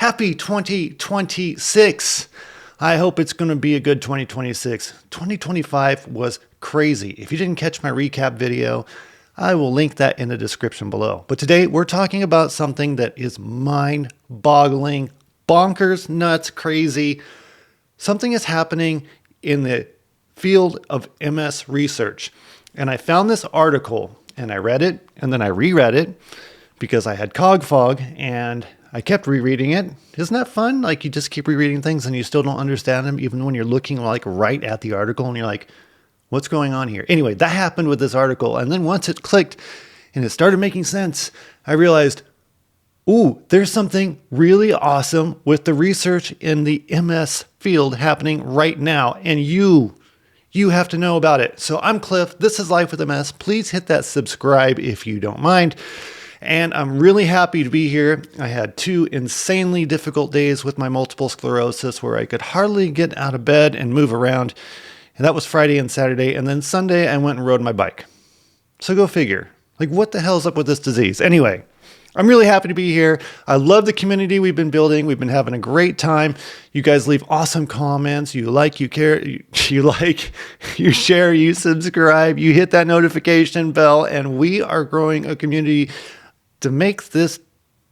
Happy 2026. I hope it's going to be a good 2026. 2025 was crazy. If you didn't catch my recap video, I will link that in the description below. But today we're talking about something that is mind-boggling, bonkers, nuts, crazy. Something is happening in the field of MS research. And I found this article and I read it and then I reread it because I had cog fog and I kept rereading it. Isn't that fun? Like you just keep rereading things and you still don't understand them even when you're looking like right at the article and you're like, what's going on here? Anyway, that happened with this article. And then once it clicked and it started making sense, I realized, ooh, there's something really awesome with the research in the MS field happening right now. And you have to know about it. So I'm Cliff. This is Life with MS. Please hit that subscribe if you don't mind. And I'm really happy to be here. I had 2 insanely difficult days with my multiple sclerosis where I could hardly get out of bed and move around. And that was Friday and Saturday. And then Sunday, I went and rode my bike. So go figure. Like, what the hell's up with this disease? Anyway, I'm really happy to be here. I love the community we've been building. We've been having a great time. You guys leave awesome comments. You like, you care, you like, you share, you subscribe, you hit that notification bell. And we are growing a community to make this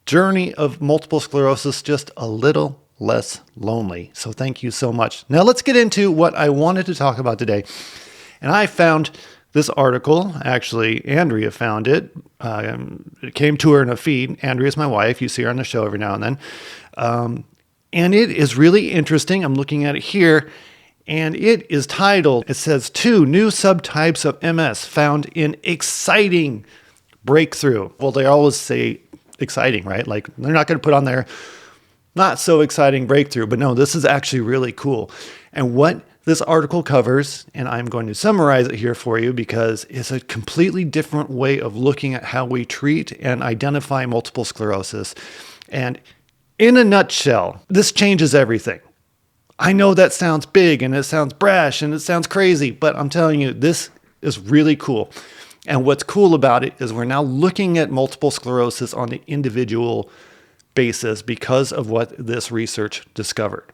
journey of multiple sclerosis just a little less lonely. So thank you so much. Now let's get into what I wanted to talk about today. And I found this article. Actually, Andrea found it. It came to her in a feed. Andrea's my wife. You see her on the show every now and then. And it is really interesting. I'm looking at it here. And it is titled, it says, 2 new subtypes of MS found in exciting breakthrough. Well, they always say exciting, right? Like they're not going to put on there not so exciting breakthrough, but no, this is actually really cool. And what this article covers, and I'm going to summarize it here for you because it's a completely different way of looking at how we treat and identify multiple sclerosis. And in a nutshell, this changes everything. I know that sounds big and it sounds brash and it sounds crazy, but I'm telling you, this is really cool. And what's cool about it is we're now looking at multiple sclerosis on the individual basis because of what this research discovered.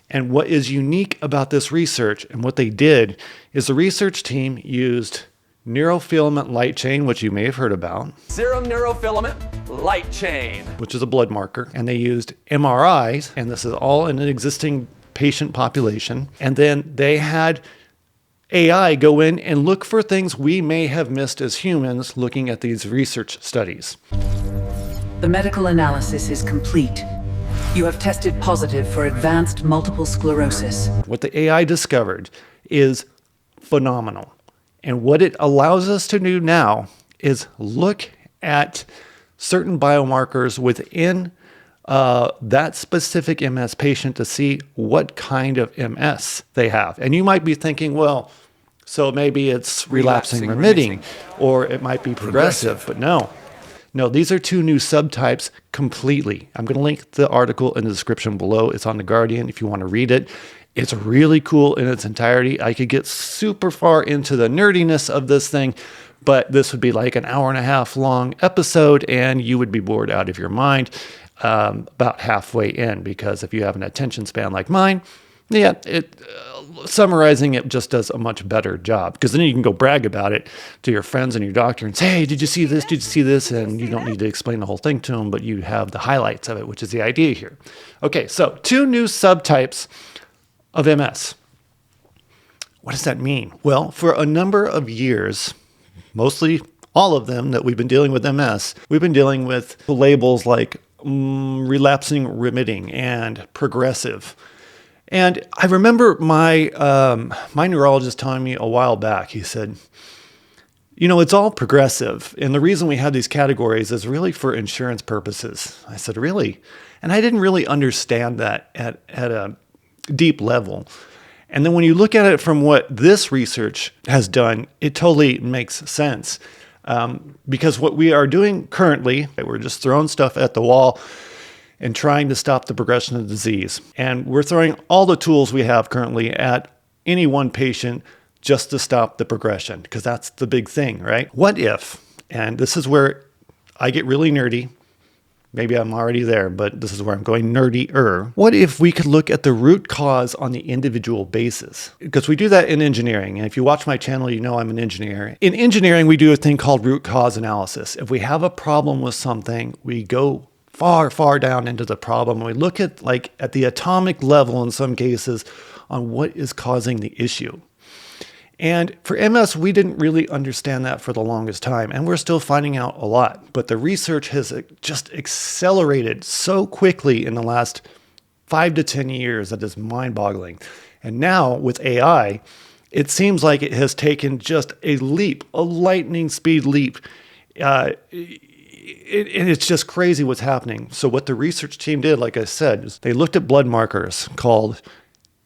And what is unique about this research and what they did is the research team used neurofilament light chain, which you may have heard about. Serum Neurofilament Light Chain. Which is a blood marker. And they used MRIs, and this is all in an existing patient population. And then they had AI go in and look for things we may have missed as humans looking at these research studies. The medical analysis is complete. You have tested positive for advanced multiple sclerosis. What the AI discovered is phenomenal. And what it allows us to do now is look at certain biomarkers within that specific MS patient to see what kind of MS they have. And you might be thinking, well, so maybe it's relapsing-remitting, or it might be progressive, but no, these are 2 new subtypes completely. I'm going to link the article in the description below. It's on The Guardian if you want to read it. It's really cool in its entirety. I could get super far into the nerdiness of this thing, but this would be like an 1.5 hour long episode, and you would be bored out of your mind about halfway in, because if you have an attention span like mine, summarizing it just does a much better job, because then you can go brag about it to your friends and your doctor and say, hey, did you see this? Did you see this? And you don't need to explain the whole thing to them, but you have the highlights of it, which is the idea here. Okay, so 2 new subtypes of MS. What does that mean? Well, for a number of years, mostly all of them that we've been dealing with MS, we've been dealing with labels like relapsing-remitting and progressive. And I remember my neurologist telling me a while back, he said, it's all progressive. And the reason we have these categories is really for insurance purposes. I said, really? And I didn't really understand that at a deep level. And then when you look at it from what this research has done, it totally makes sense. Because what we are doing currently, we're just throwing stuff at the wall and trying to stop the progression of the disease. And we're throwing all the tools we have currently at any one patient just to stop the progression, because that's the big thing, right? What if, and this is where I get really nerdy, Maybe I'm already there, but this is where I'm going nerdier. What if we could look at the root cause on the individual basis? Because we do that in engineering. And if you watch my channel, you know I'm an engineer. In engineering, we do a thing called root cause analysis. If we have a problem with something, we go far down into the problem. And we look at at the atomic level in some cases on what is causing the issue. And for MS, we didn't really understand that for the longest time, and we're still finding out a lot. But the research has just accelerated so quickly in the last 5 to 10 years that is mind-boggling. And now with AI, it seems like it has taken just a leap, a lightning speed leap. And it's just crazy what's happening. So what the research team did, like I said, is they looked at blood markers called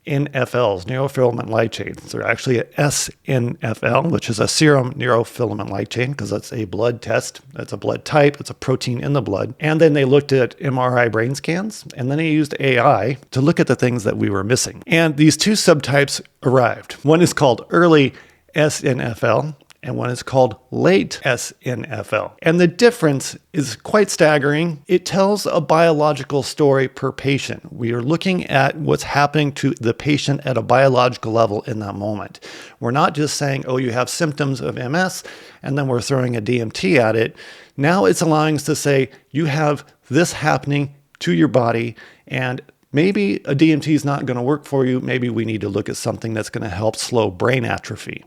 NfLs, neurofilament light chains. They're actually a sNfL, which is a serum neurofilament light chain, because that's a blood test. That's a blood type. It's a protein in the blood. And then they looked at MRI brain scans, and then they used AI to look at the things that we were missing. And these two subtypes arrived. One is called early sNfL, and one is called late sNfL. And the difference is quite staggering. It tells a biological story per patient. We are looking at what's happening to the patient at a biological level in that moment. We're not just saying, oh, you have symptoms of MS, and then we're throwing a DMT at it. Now it's allowing us to say, you have this happening to your body, and maybe a DMT is not going to work for you. Maybe we need to look at something that's going to help slow brain atrophy.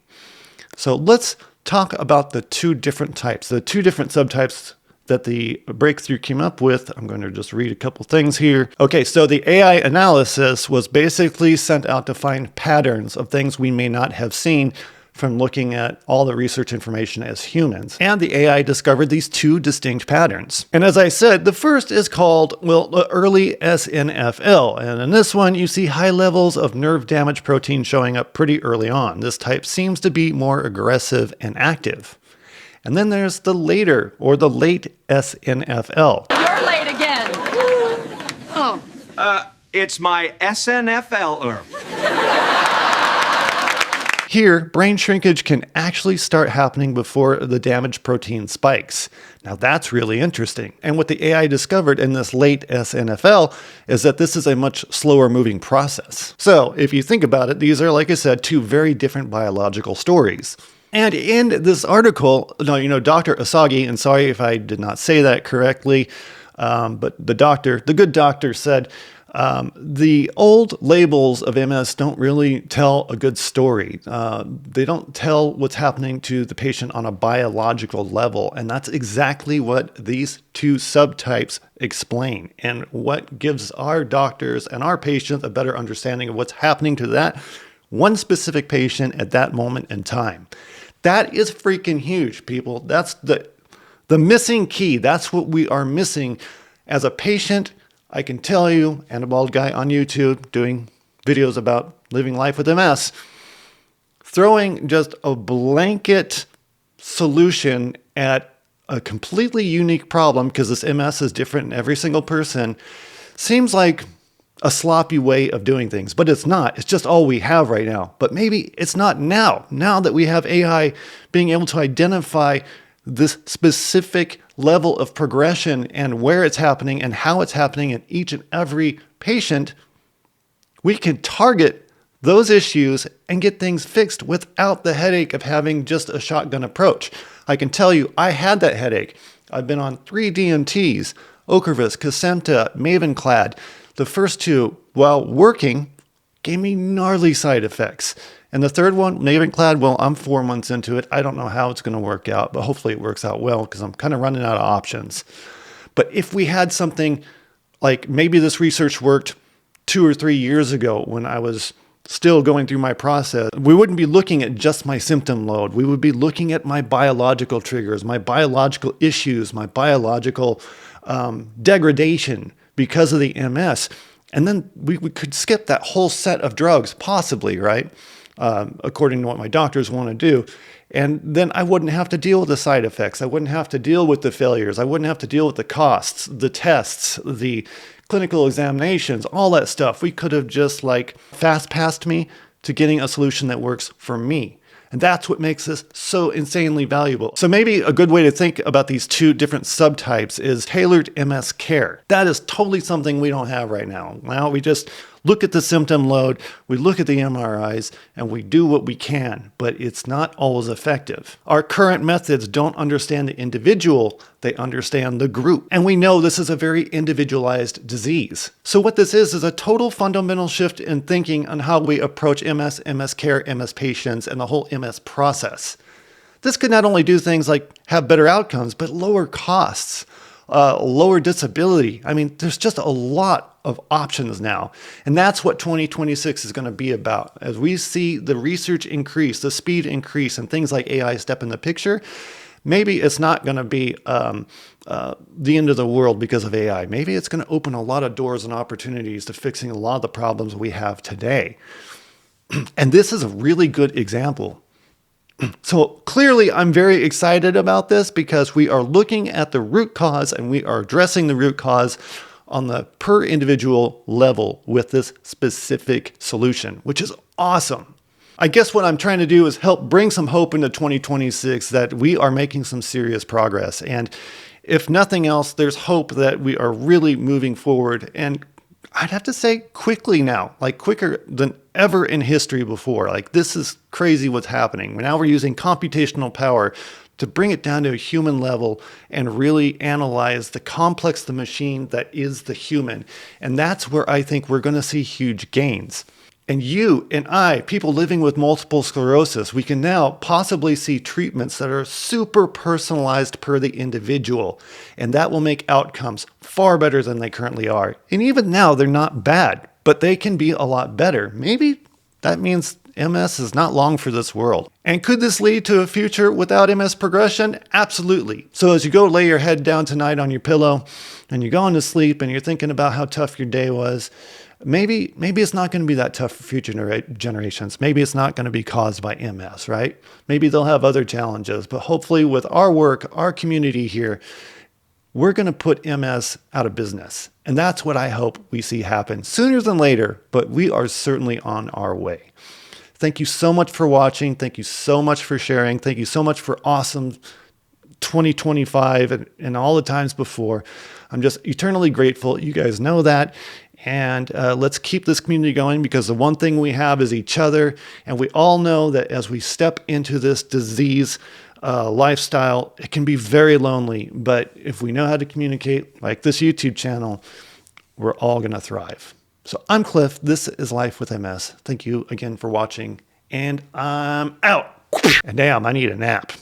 So let's talk about the two different types, the two different subtypes that the breakthrough came up with. I'm going to just read a couple things here. Okay, so the AI analysis was basically sent out to find patterns of things we may not have seen from looking at all the research information as humans. And the AI discovered these two distinct patterns. And as I said, the first is called, the early sNfL. And in this one, you see high levels of nerve damage protein showing up pretty early on. This type seems to be more aggressive and active. And then there's the later, or the late sNfL. You're late again. Oh. It's my sNfL. Here, brain shrinkage can actually start happening before the damaged protein spikes. Now that's really interesting. And what the AI discovered in this late sNfL is that this is a much slower moving process. So if you think about it, these are, like I said, two very different biological stories. And in this article, Dr. Asagi, and sorry if I did not say that correctly, but the good doctor said, the old labels of MS don't really tell a good story. They don't tell what's happening to the patient on a biological level. And that's exactly what these two subtypes explain, and what gives our doctors and our patients a better understanding of what's happening to that one specific patient at that moment in time. That is freaking huge, people. That's the missing key. That's what we are missing as a patient. I can tell you, and a bald guy on YouTube doing videos about living life with MS, throwing just a blanket solution at a completely unique problem, because this MS is different in every single person, seems like a sloppy way of doing things. But it's not. It's just all we have right now. But maybe it's not now. Now that we have AI being able to identify this specific level of progression and where it's happening and how it's happening in each and every patient, we can target those issues and get things fixed without the headache of having just a shotgun approach. I can tell you, I had that headache. I've been on 3 DMTs, Ocrevus, Kesimpta, Mavenclad. The first two, while working, gave me gnarly side effects. And the third one, Mavenclad, well, I'm 4 months into it. I don't know how it's going to work out, but hopefully it works out well, because I'm kind of running out of options. But if we had something like, maybe this research worked 2 or 3 years ago when I was still going through my process, we wouldn't be looking at just my symptom load. We would be looking at my biological triggers, my biological issues, my biological degradation because of the MS. And then we could skip that whole set of drugs, possibly, right? According to what my doctors want to do. And then I wouldn't have to deal with the side effects. I wouldn't have to deal with the failures. I wouldn't have to deal with the costs, the tests, the clinical examinations, all that stuff. We could have just fast passed me to getting a solution that works for me. And that's what makes this so insanely valuable. So maybe a good way to think about these two different subtypes is tailored MS care. That is totally something we don't have right now. Now we just look at the symptom load, we look at the MRIs, and we do what we can, but it's not always effective. Our current methods don't understand the individual, they understand the group. And we know this is a very individualized disease. So what this is a total fundamental shift in thinking on how we approach MS, MS care, MS patients, and the whole MS process. This could not only do things like have better outcomes, but lower costs, lower disability. I mean, there's just a lot of options now. And that's what 2026 is going to be about. As we see the research increase, the speed increase, and things like AI step in the picture, maybe it's not going to be the end of the world because of AI. Maybe it's going to open a lot of doors and opportunities to fixing a lot of the problems we have today. And this is a really good example. So clearly, I'm very excited about this because we are looking at the root cause and we are addressing the root cause on the per individual level with this specific solution, which is awesome. I guess what I'm trying to do is help bring some hope into 2026 that we are making some serious progress. And if nothing else, there's hope that we are really moving forward. And I'd have to say quickly now, like quicker than ever in history before. Like this is crazy what's happening. Now we're using computational power to bring it down to a human level and really analyze the complex, the machine that is the human. And that's where I think we're going to see huge gains. And you and I, people living with multiple sclerosis, we can now possibly see treatments that are super personalized per the individual. And that will make outcomes far better than they currently are. And even now, they're not bad, but they can be a lot better. Maybe that means MS is not long for this world. And could this lead to a future without MS progression? Absolutely. So as you go lay your head down tonight on your pillow and you're going to sleep and you're thinking about how tough your day was, maybe it's not going to be that tough for future generations. Maybe it's not going to be caused by MS, right? Maybe they'll have other challenges, but hopefully with our work, our community here, we're going to put MS out of business. And that's what I hope we see happen sooner than later, but we are certainly on our way. Thank you so much for watching. Thank you so much for sharing. Thank you so much for awesome 2025 and all the times before. I'm just eternally grateful. You guys know that. And let's keep this community going because the one thing we have is each other. And we all know that as we step into this disease lifestyle, it can be very lonely. But if we know how to communicate, like this YouTube channel, we're all going to thrive. So I'm Cliff. This is Life with MS. Thank you again for watching. And I'm out. And damn, I need a nap.